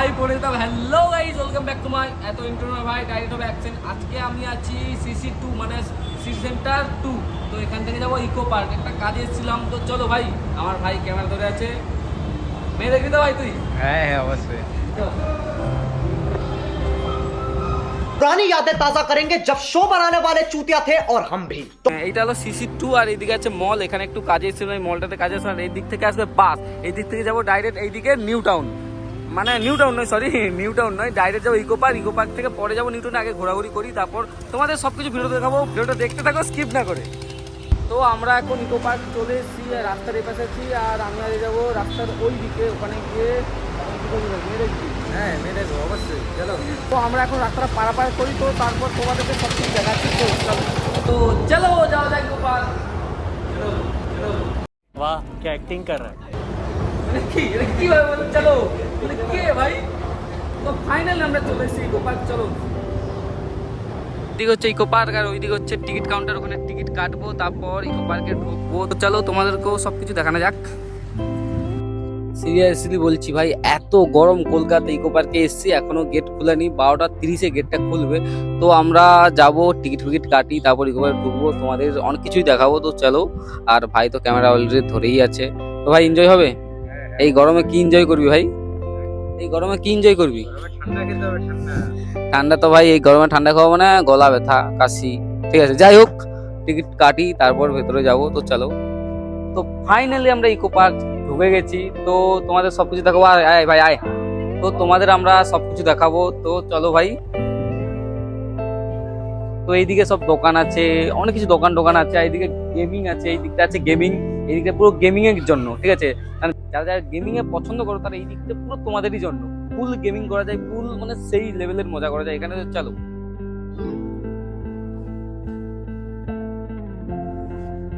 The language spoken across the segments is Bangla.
হাই পড়ে যেতাম। Hello guys, welcome back to my এত ইন্ট্রো না ভাই, ডাইরেক্ট হবে অ্যাকশন। আজকে আমি আছি CC2 মানে সিটি সেন্টার 2। তো এখান থেকে যাবো ইকো পার্ক, একটা কাজে এসেছিলাম। তো চলো ভাই, আমার ভাই ক্যামেরা ধরে আছে, মেয়ে দেখবি তো ভাই তুই? হ্যাঁ হ্যাঁ অবশ্যই। पुरानी यादें ताजा करेंगे जब शो बनाने वाले चूतिया थे और हम भी। এইটা হলো CC2 আর এইদিকে আছে মল। এখানে একটু কাজে এসেছিলাম, এই মলটাতে কাজে আসলাম। এই দিক থেকে আসবে বাস, এই দিক থেকে যাবো ডাইরেক্ট এইদিকে নিউ টাউন, মানে নিউ টাউন নয়, সরি নিউ টাউন নয়, ডাইরেক্ট যাবো ইকো পার্ক। ইকো পার্ক থেকে পরে যাবো নিউ টাউনে। আগে ঘোরাঘুরি করি, তারপর তোমাদের সব কিছু ভিডিও দেখাবো। ভিডিওটা দেখতে থাকো, স্কিপ না করে। তো আমরা এখন ইকো পার্ক চলে এসেছি, রাস্তার এপাশে আছি। আর আমি আগে যাবো রাস্তার ওই দিকে, ওখানে গিয়ে মেয়ে দেখবি? হ্যাঁ মেয়ে দেখবো অবশ্যই, চলো। তো আমরা এখন রাস্তাটা পারাপার করি, তো তারপর তোমাদেরকে সব কিছু দেখাচ্ছি। তো চলো যাওয়া যায় ইকো পার্ক। वाह क्या एक्टिंग कर रहा है। কি ভাই বলো, চলো কে ভাই। তো ফাইনালি আমরা চলে এসেছি ইকো পার্ক, চলো। এদিকে হচ্ছে ইকো পার্ক আর ওইদিকে হচ্ছে টিকিট কাউন্টার, ওখানে টিকিট কাটবো, তারপর ইকো পার্কে ঢুকবো। তো চলো তোমাদেরকেও সব কিছু দেখানো যাক। সিরিয়াসলি বলছি ভাই, এত গরম কলকাতা ইকো পার্কে এসেছি, এখনো গেট খোলেনি। 12:30 গেটটা খুলবে। তো আমরা যাব, টিকিট ফিকিট কাটি, তারপর ইকো পার্কে ঢুকবো, তোমাদের অনেক কিছুই দেখাবো। তো চলো। আর ভাই তো ক্যামেরা অলরেডি ধরেই আছে। তো ভাই এনজয় হবে? এই গরমে কি এনজয় করবি ভাই? এই গরমে কি এনজয় করবি? ঠান্ডা খেতে হবে ঠান্ডা। ঠান্ডা তো ভাই এই গরমে ঠান্ডা খাওয়া মানে গলা ব্যথা, কাশি। ঠিক আছে, যাই হোক, টিকিট কাটি, তারপর ভেতরে যাব। তো চলো। তো ফাইনালি আমরা ইকো পার্ক ঢুকে গেছি। তো তোমাদের সবকিছু দেখাবো। আয় ভাই আয়। তো তোমাদের আমরা সবকিছু দেখাবো। তো চলো ভাই। তো এইদিকে সব দোকান আছে, অনেক কিছু দোকান আছে। এইদিকে গেমিং আছে, এই দিকটা আছে গেমিং, এইদিকে পুরো গেমিং এর জন্য। ঠিক আছে, মানে যারা যারা গেমিং এ পছন্দ করো তারা এই দিকটা পুরো তোমাদেরই জন্য। ফুল গেমিং করা যায়, ফুল মানে সেই লেভেলের মজা করা যায় এখানে। চলো।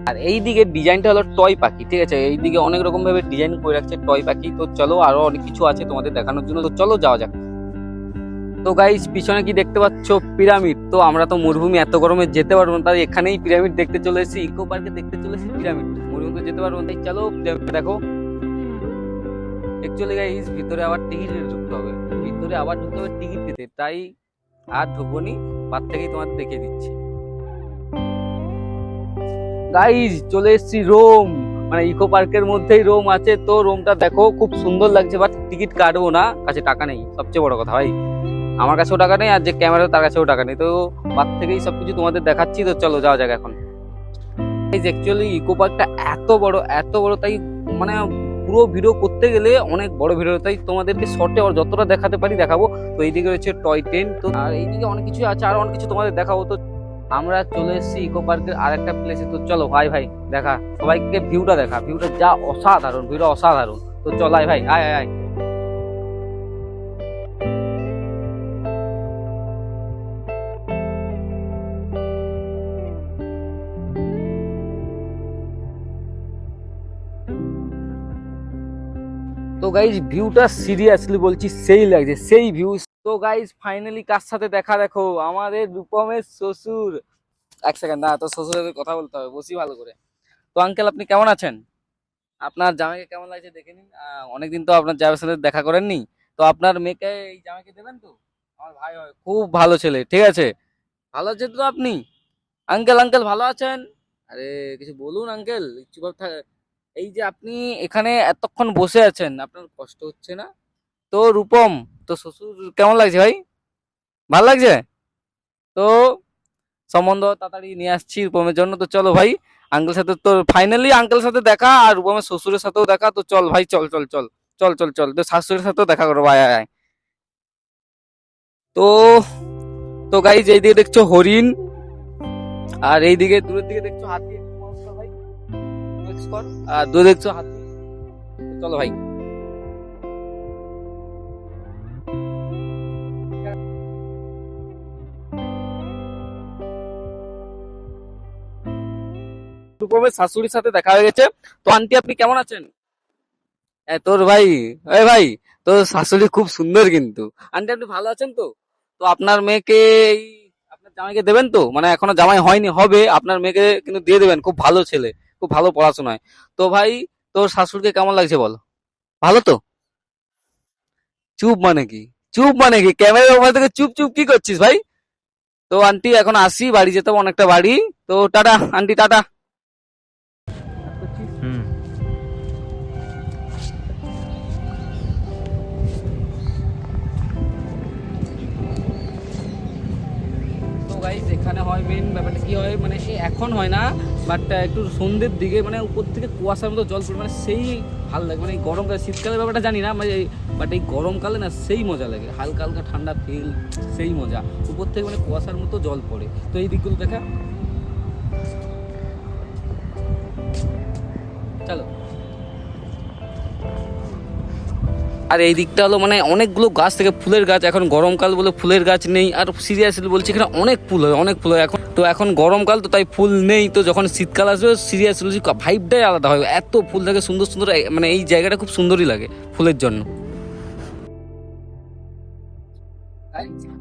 আর এইদিকে ডিজাইনটা হলো টয় পাখি। ঠিক আছে, এইদিকে অনেক রকম ভাবে ডিজাইন করে রাখছে টয় পাখি। তো চলো, আরো অনেক কিছু আছে তোমাদের দেখানোর জন্য। তো চলো যাওয়া যাক। তো গাইস, পিছনে কি দেখতে পাচ্ছ? পিরামিড। তো আমরা তো মরুভূমি, এত গরমে যেতে পারবো না, তাই এখানেই পিরামিড দেখতে চলে এসেছি, ইকো পার্কে দেখতে চলে এসেছি পিরামিড। মরুভূমিতে যেতে পারবো না, তাই চলো পিরামিড দেখো। অ্যাকচুয়ালি গাইস, ভিতরে আবার টিকিট কেটে ঢুকতে হবে, ভিতরে আবার ঢুকতে হবে টিকিট কেটে, তাই আর ঢুকবো নি, বাদ থেকেই তোমাদের দেখিয়ে দিচ্ছি। গাইস চলে এসেছি রোম, মানে ইকো পার্কের মধ্যেই রোম আছে। তো রোমটা দেখো, খুব সুন্দর লাগছে, বাট টিকিট কাটবো না, কাছে টাকা নেই, সবচেয়ে বড় কথা ভাই। আমার কাছেও টাকা নেই, আর যে ক্যামেরা তার কাছেও টাকা নেই। তো বাদ থেকেই সবকিছু তোমাদের দেখাচ্ছি। তো চলো যাওয়া যাক এখন। অ্যাকচুয়ালি ইকো পার্কটা এত বড়, তাই মানে পুরো ভিডিও করতে গেলে অনেক বড় ভিডিও, তাই তোমাদেরকে শর্টে আর যতটা দেখাতে পারি দেখাবো। তো এইদিকে রয়েছে টয় ট্রেন, তো আর এইদিকে অনেক কিছু আছে, আর অনেক কিছু তোমাদের দেখাবো। তো আমরা চলে এসেছি ইকো পার্কের আর একটা প্লেসে। তো চলো ভাই দেখা, সবাইকে ভিউটা দেখা, ভিউটা যা অসাধারণ, ভিউটা অসাধারণ। তো চল আয় ভাই, আয় আয় আয়। তো গাইজ ভিউটা সিরিয়াসলি বলছি সেই লাগছে, সেই ভিউ। তো গাইজ ফাইনালি কার সাথে দেখা, দেখো আমাদের রূপমের শ্বশুর। এক সেকেন্ড না, তো শ্বশুরের সাথে কথা বলতে হবে, বসি ভালো করে। তো আঙ্কেল, আপনি কেমন আছেন? আপনার জামাইকে কেমন লাগছে দেখে নিন। অনেকদিন তো আপনার জামাইয়ের সাথে দেখা করেননি। তো আপনার মেয়েকে এই জামাইকে দেবেন তো? আমার ভাই হয়, খুব ভালো ছেলে। ঠিক আছে, ভালো আছেন তো আপনি? আঙ্কেল ভালো আছেন? আরে কিছু বলুন আঙ্কেল, চুপ থাকে। এই যে আপনি এখানে এতক্ষণ বসে আছেন, আপনার কষ্ট হচ্ছে না? তো রূপম, তো শ্বশুর কেমন লাগছে ভাই? ভালো লাগছে? তো সম্বন্ধ তাড়াতাড়ি নিয়ে আসছি রূপমের জন্য। তো চলো ভাই, আঙ্কেল সাথে তো ফাইনালি আঙ্কেল সাথে দেখা, আর রূপমের শ্বশুরের সাথেও দেখা। তো চল ভাই, চল চল চল চল চল চল, তো শাশুড়ির সাথেও দেখা করো ভাই, আয় আয়। তো তো গাইজ এইদিকে দেখছো হরিণ, আর এইদিকে দূরের দিকে দেখছো হাতি। ভাই আর দূরে দেখছো হাতি। চলো ভাই। রূপমের শাশুড়ির সাথে দেখা হয়ে গেছে। তো আন্টি, আপনি কেমন আছেন? তোর ভাই, এই ভাই, তোর শাশুড়ি খুব সুন্দর কিন্তু। আন্টি, আপনি ভালো আছেন তো? তো আপনার মেয়েকে এই আপনার জামাইকে দেবেন তো? মানে এখনো জামাই হয়নি, হবে। আপনার মেয়েকে কিন্তু দিয়ে দেবেন, খুব ভালো ছেলে, খুব ভালো পড়াশোনায়। তো ভাই, তোর শাশুড়িকে কেমন লাগছে বল? ভালো তো? চুপ মানে কি? চুপ মানে কি? ক্যামেরার মোবাইল থেকে চুপ চুপ কি করছিস ভাই? তো আন্টি এখন আসি, বাড়ি যেতে হবে, অনেকটা বাড়ি। তো টাটা আন্টি, টাটা। তো গাইস এখানে হয় মেন ব্যাপারটা কি হয়, মানে এখন হয় না, বাট একটু সন্ধ্যের দিকে মানে উপর থেকে কুয়াশার মতো জল পড়ে, মানে সেই ভালো লাগে। মানে এই গরমকালে, শীতকালের ব্যাপারটা জানি না, মানে বাট এই গরমকালে না সেই মজা লাগে, হালকা হালকা ঠান্ডা ফিল, সেই মজা। উপর থেকে মানে কুয়াশার মতো জল পড়ে। তো এই দিকগুলো দেখা, চলো। আর এই দিকটা হলো মানে অনেকগুলো গাছ থেকে ফুলের গাছ, এখন গরমকাল বলে ফুলের গাছ নেই। আর সিরিয়াসলি বলছি এখানে অনেক ফুল হয়, অনেক ফুল হয় এখন। তো এখন গরমকাল তো তাই ফুল নেই, তো যখন শীতকাল আসবে সিরিয়াসলি ভাইবটাই আলাদা হয়, এত ফুল থাকে সুন্দর সুন্দর, মানে এই জায়গাটা খুব সুন্দরই লাগে ফুলের জন্য।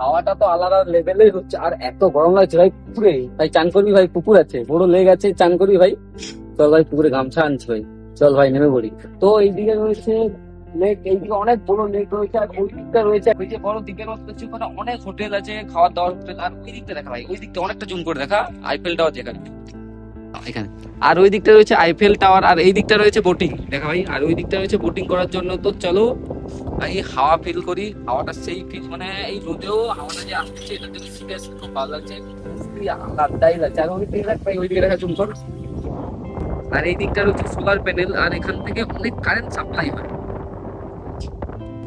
হাওয়াটা তো আলাদা লেভেলের হচ্ছে, আর এত গরম লাগছে ভাই। পুকুরে ভাই চান করবি ভাই? পুকুর আছে, বড় লেক আছে, চান করবি ভাই? চল ভাই পুকুরে গামছা আনছি ভাই, চল ভাই নেমে পড়ি। তো এইদিকে রয়েছে লেক, এইদিকে অনেক বড় লেক রয়েছে, আর ওই দিকটা রয়েছে ওই যে বড় দিকের মতো কিছু, ওখানে অনেক হোটেল আছে, খাওয়ার দাওয়ার হোটেল। আর ওই দিকটা দেখা ভাই, ওই দিকটা অনেকটা জুম করে দেখা, আইফেল টাওয়ার যেখানে এখানে। আর ওই দিকটা রয়েছে আইফেল টাওয়ার, আর এই দিকটা রয়েছে বোটিং দেখা ভাই, আর ওই দিকটা রয়েছে বোটিং করার জন্য। তো চলো এই হাওয়া ফিল করি, হাওয়াটা সেই ফিল, মানে এই রোদেও হাওয়াটা যে আসছে, এটার জন্য সিরিয়াসলি খুব ভালো লাগছে, আলাদাই লাগছে। আর ওই দিকে দেখ ভাই, ওই দিকে দেখা জুম কর। আর এই দিকটা রয়েছে সোলার প্যানেল, আর এখান থেকে অনেক কারেন্ট সাপ্লাই হয়।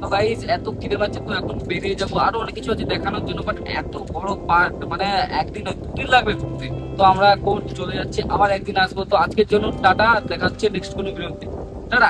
তো গাইস এত খিদে পাচ্ছে, তো এখন বেরিয়ে যাবো, আরো অনেক কিছু আছে দেখানোর জন্য, বাট এত বড় পার্ক, মানে একদিন দুদিন লাগবে ঘুরতে। তো আমরা এখন চলে যাচ্ছি, আবার একদিন আসবো। তো আজকের জন্য টাটা, দেখা হচ্ছে নেক্সট কোনো ভিডিওতে, টাটা।